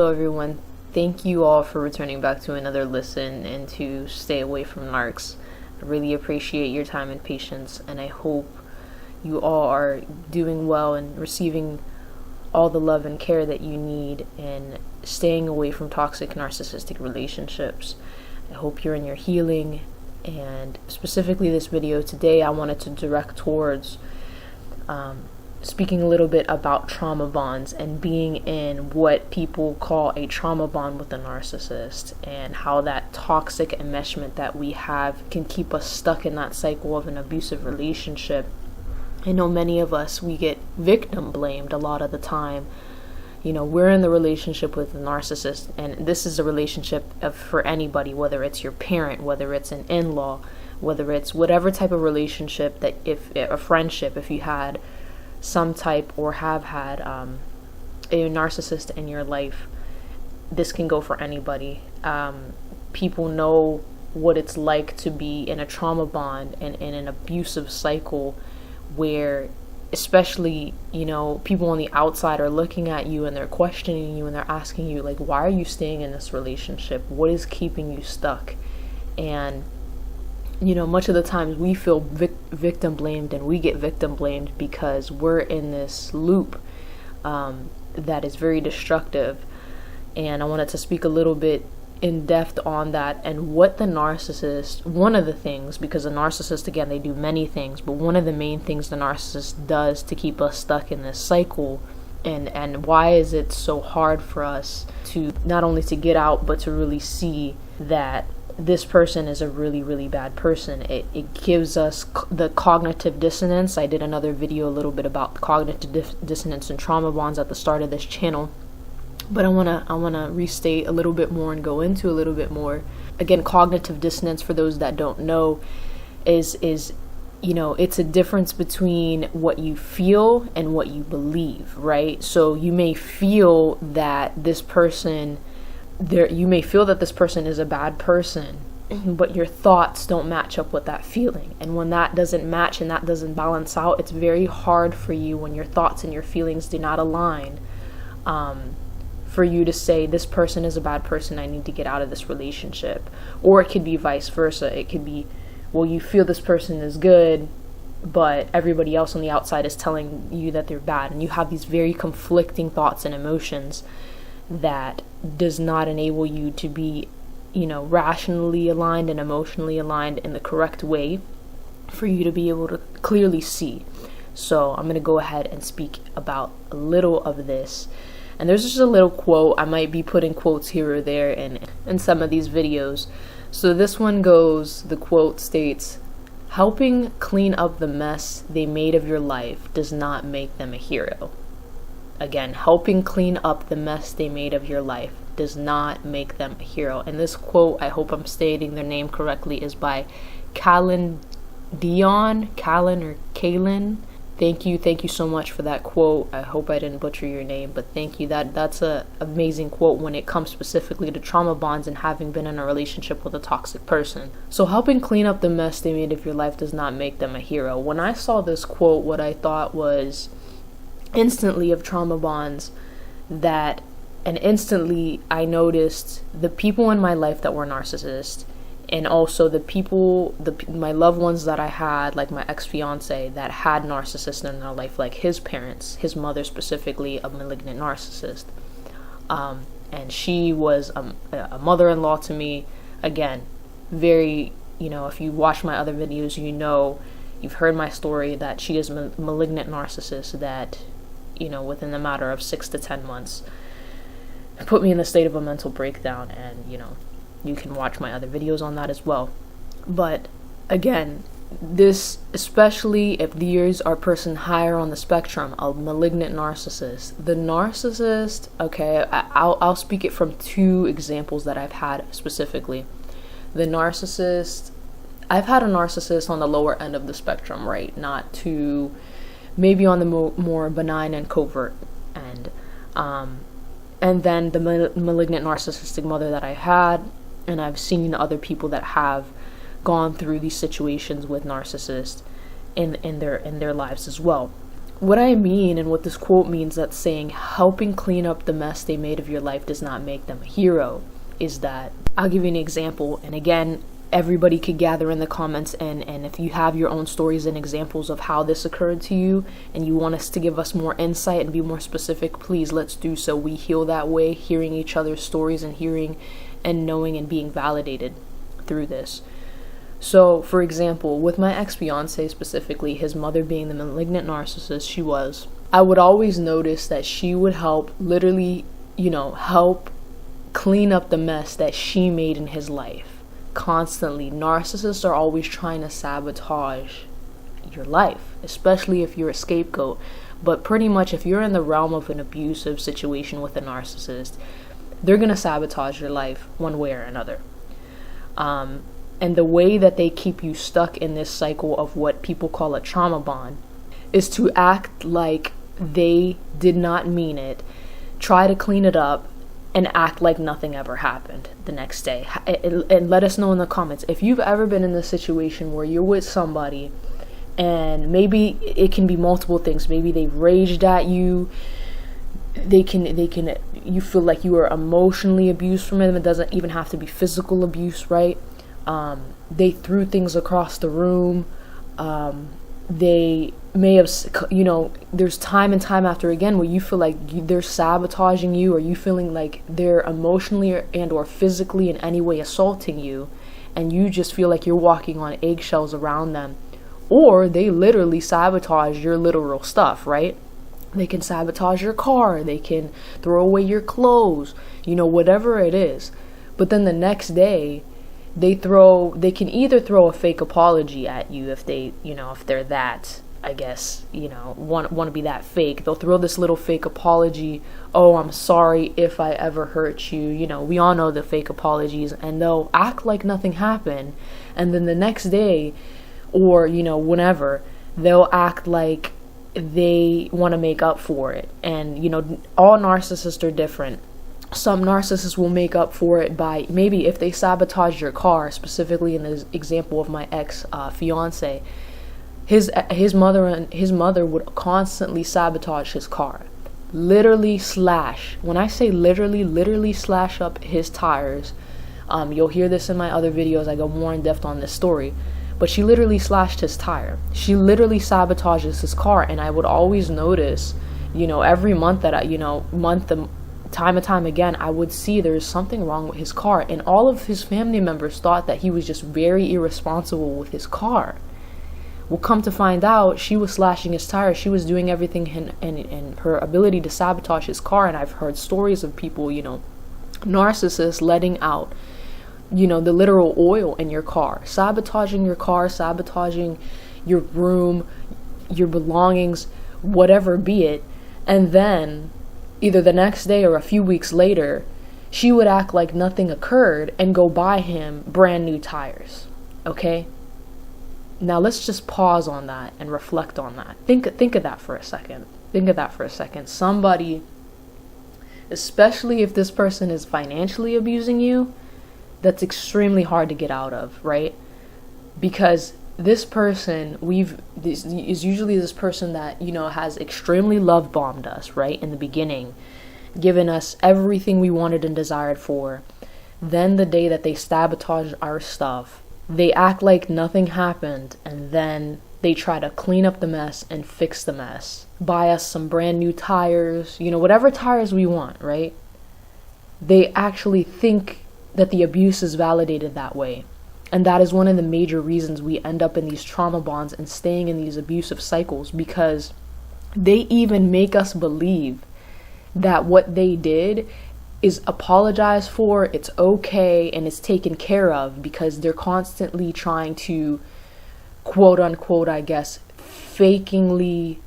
Hello everyone, thank you all for returning back to another listen and to stay away from narcs. I really appreciate your time and patience, and I hope you all are doing well and receiving all the love and care that you need and staying away from toxic narcissistic relationships. I hope you're in your healing, and specifically this video today I wanted to direct towards speaking a little bit about trauma bonds and being in what people call a trauma bond with a narcissist, and how that toxic enmeshment that we have can keep us stuck in that cycle of an abusive relationship. I know many of us, we get victim blamed a lot of the time. You know, we're in the relationship with a narcissist, and this is a relationship for anybody, whether it's your parent, whether it's an in-law, whether it's whatever type of relationship, that if a friendship, if you had some type or have had a narcissist in your life, this can go for anybody. People know what it's like to be in a trauma bond and in an abusive cycle where, especially, you know, people on the outside are looking at you and they're questioning you and they're asking you, like, why are you staying in this relationship? What is keeping you stuck? And you know, much of the times we feel victim blamed, and we get victim blamed because we're in this loop that is very destructive. And I wanted to speak a little bit in depth on that and what the narcissist, one of the things, because a narcissist, again, they do many things, but one of the main things the narcissist does to keep us stuck in this cycle, and why is it so hard for us to not only to get out, but to really see that this person is a really, really bad person. It gives us the cognitive dissonance. I did another video a little bit about cognitive dissonance and trauma bonds at the start of this channel, but I wanna restate a little bit more and go into a little bit more. Again, cognitive dissonance, for those that don't know, is you know, it's a difference between what you feel and what you believe, right? So you may feel that this person is a bad person, but your thoughts don't match up with that feeling. And when that doesn't match and that doesn't balance out, it's very hard for you, when your thoughts and your feelings do not align, for you to say, this person is a bad person, I need to get out of this relationship. Or it could be vice versa. It could be, well, you feel this person is good, but everybody else on the outside is telling you that they're bad, and you have these very conflicting thoughts and emotions that does not enable you to be, you know, rationally aligned and emotionally aligned in the correct way for you to be able to clearly see. So I'm going to go ahead and speak about a little of this. And there's just a little quote. I might be putting quotes here or there in some of these videos. So this one goes, the quote states, "Helping clean up the mess they made of your life does not make them a hero." Again, helping clean up the mess they made of your life does not make them a hero. And this quote, I hope I'm stating their name correctly, is by Callan. Thank you so much for that quote. I hope I didn't butcher your name, but thank you. That's a amazing quote when it comes specifically to trauma bonds and having been in a relationship with a toxic person. So helping clean up the mess they made of your life does not make them a hero. When I saw this quote, what I thought was instantly of trauma bonds, and instantly I noticed the people in my life that were narcissists, and also the people, my loved ones that I had, like my ex-fiance that had narcissists in their life, like his parents, his mother specifically, a malignant narcissist, and she was a mother-in-law to me. Again, very, you know, if you watch my other videos, you know, you've heard my story that she is a malignant narcissist that, you know, within the matter of 6 to 10 months, put me in the state of a mental breakdown. And, you know, you can watch my other videos on that as well. But again, this, especially if these are person higher on the spectrum, a malignant narcissist. The narcissist, okay, I'll speak it from two examples that I've had specifically. The narcissist, I've had a narcissist on the lower end of the spectrum, right? Not too, maybe on the more benign and covert end. And then the malignant narcissistic mother that I had, and I've seen other people that have gone through these situations with narcissists in their lives as well. what I mean and what this quote means, that's saying helping clean up the mess they made of your life does not make them a hero, is that, I'll give you an example, and again, everybody could gather in the comments, and if you have your own stories and examples of how this occurred to you and you want us to give us more insight and be more specific, please, let's do so. We heal that way, hearing each other's stories and hearing and knowing and being validated through this. So, for example, with my ex-fiance specifically, his mother being the malignant narcissist I would always notice that she would help literally, help clean up the mess that she made in his life. Constantly. Narcissists are always trying to sabotage your life, especially if you're a scapegoat. But pretty much if you're in the realm of an abusive situation with a narcissist, they're going to sabotage your life one way or another. And the way that they keep you stuck in this cycle of what people call a trauma bond is to act like they did not mean it, try to clean it up, and act like nothing ever happened the next day. And let us know in the comments if you've ever been in this situation where you're with somebody and maybe it can be multiple things. Maybe they've raged at you. You feel like you are emotionally abused from them. It doesn't even have to be physical abuse, right? They threw things across the room. They may have, there's time and time after again where you feel like they're sabotaging you, or you feeling like they're emotionally and or physically in any way assaulting you, and you just feel like you're walking on eggshells around them. Or they literally sabotage your literal stuff, right? They can sabotage your car, they can throw away your clothes, whatever it is. But then the next day, they can either throw a fake apology at you if they, if they're that, I guess, want to be that fake. They'll throw this little fake apology. Oh, I'm sorry if I ever hurt you. We all know the fake apologies, and they'll act like nothing happened. And then the next day, or, whenever, they'll act like they want to make up for it. And, all narcissists are different. Some narcissists will make up for it by, maybe if they sabotage your car, specifically in the example of my ex-fiance, his mother would constantly sabotage his car. Literally slash. When I say literally slash up his tires. You'll hear this in my other videos. I go more in depth on this story. But she literally slashed his tire. She literally sabotages his car. And I would always notice, every month that time and time again, I would see there's something wrong with his car. And all of his family members thought that he was just very irresponsible with his car. Well, come to find out, she was slashing his tires. She was doing everything in her ability to sabotage his car. And I've heard stories of people, narcissists letting out, the literal oil in your car, sabotaging your car, sabotaging your room, your belongings, whatever be it. And then either the next day or a few weeks later, she would act like nothing occurred and go buy him brand new tires. Okay? Now let's just pause on that and reflect on that. Think of that for a second. Somebody, especially if this person is financially abusing you, that's extremely hard to get out of, right? Because this person, is usually this person that, has extremely love bombed us, right? In the beginning, given us everything we wanted and desired for. Then the day that they sabotage our stuff, they act like nothing happened, and then they try to clean up the mess and fix the mess. Buy us some brand new tires, whatever tires we want, right? They actually think that the abuse is validated that way. And that is one of the major reasons we end up in these trauma bonds and staying in these abusive cycles, because they even make us believe that what they did is apologized for, it's okay, and it's taken care of, because they're constantly trying to, quote unquote, I guess, fakingly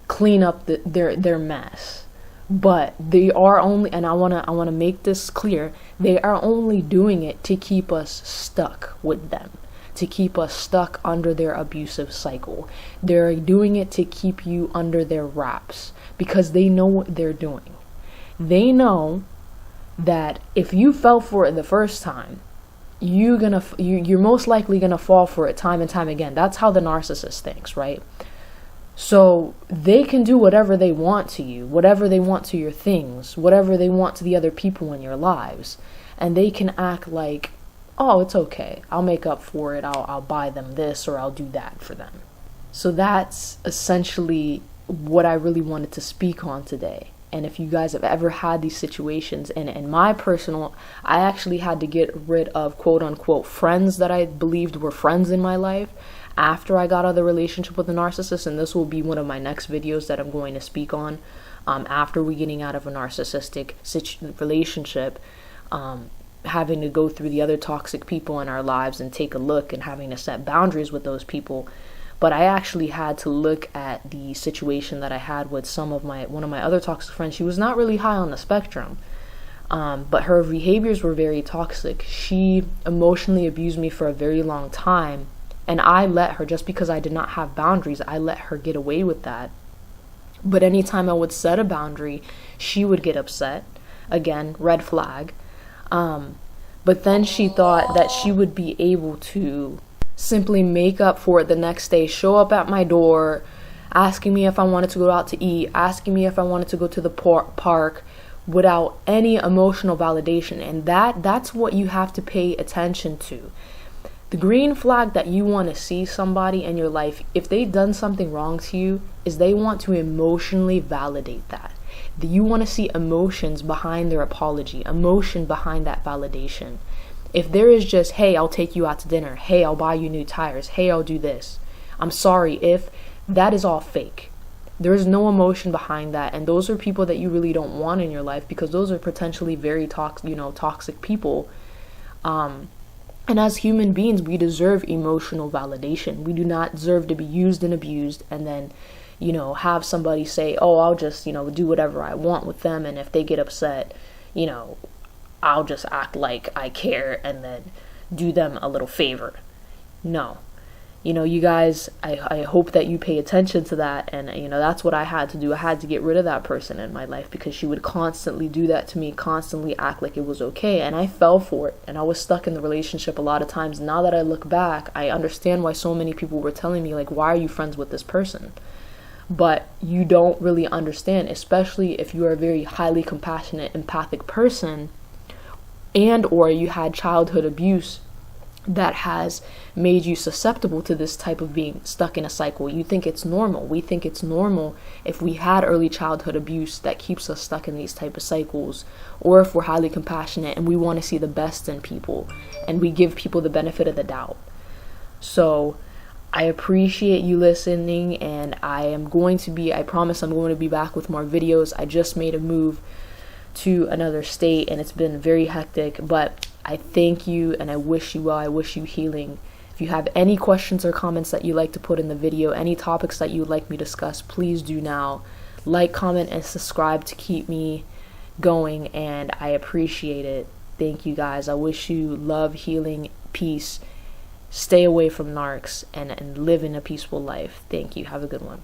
clean up their mess. But they are only, and I wanna make this clear, they are only doing it to keep us stuck with them, to keep us stuck under their abusive cycle. They're doing it to keep you under their wraps, because they know what they're doing. They know that if you fell for it the first time, you're most likely gonna fall for it time and time again. That's how the narcissist thinks, right? So they can do whatever they want to you, whatever they want to your things, whatever they want to the other people in your lives. And they can act like, oh, it's okay, I'll make up for it, I'll buy them this or I'll do that for them. So that's essentially what I really wanted to speak on today. And if you guys have ever had these situations, and in my personal, I actually had to get rid of quote unquote friends that I believed were friends in my life after I got out of the relationship with a narcissist. And this will be one of my next videos that I'm going to speak on after we getting out of a narcissistic relationship, having to go through the other toxic people in our lives and take a look and having to set boundaries with those people. But I actually had to look at the situation that I had with one of my other toxic friends. She was not really high on the spectrum, but her behaviors were very toxic. She emotionally abused me for a very long time, and I let her, just because I did not have boundaries, I let her get away with that. But anytime I would set a boundary, she would get upset. Again, red flag. But then she thought that she would be able to simply make up for it the next day, show up at my door, asking me if I wanted to go out to eat, asking me if I wanted to go to the park, without any emotional validation. And that's what you have to pay attention to. The green flag that you want to see somebody in your life, if they've done something wrong to you, is they want to emotionally validate that. You want to see emotions behind their apology, emotion behind that validation. If there is just, hey, I'll take you out to dinner, hey, I'll buy you new tires, hey, I'll do this, I'm sorry if, that is all fake. There is no emotion behind that, and those are people that you really don't want in your life, because those are potentially very toxic people. And as human beings, we deserve emotional validation. We do not deserve to be used and abused and then, have somebody say, oh, I'll just, do whatever I want with them, and if they get upset, I'll just act like I care and then do them a little favor. No. You guys, I hope that you pay attention to that. And, that's what I had to do. I had to get rid of that person in my life, because she would constantly do that to me, constantly act like it was okay. And I fell for it. And I was stuck in the relationship a lot of times. Now that I look back, I understand why so many people were telling me, like, why are you friends with this person? But you don't really understand, especially if you are a very highly compassionate, empathic person, and or you had childhood abuse that has made you susceptible to this type of being stuck in a cycle. You think it's normal. We think it's normal if we had early childhood abuse that keeps us stuck in these type of cycles, or if we're highly compassionate and we want to see the best in people and we give people the benefit of the doubt. So I appreciate you listening, and I promise I'm going to be back with more videos. I just made a move to another state and it's been very hectic, but I thank you and I wish you well. I wish you healing. If you have any questions or comments that you'd like to put in the video, any topics that you would like me to discuss, please do now. Like, comment, and subscribe to keep me going, and I appreciate it. Thank you guys. I wish you love, healing, peace. Stay away from narcs and live in a peaceful life. Thank you. Have a good one.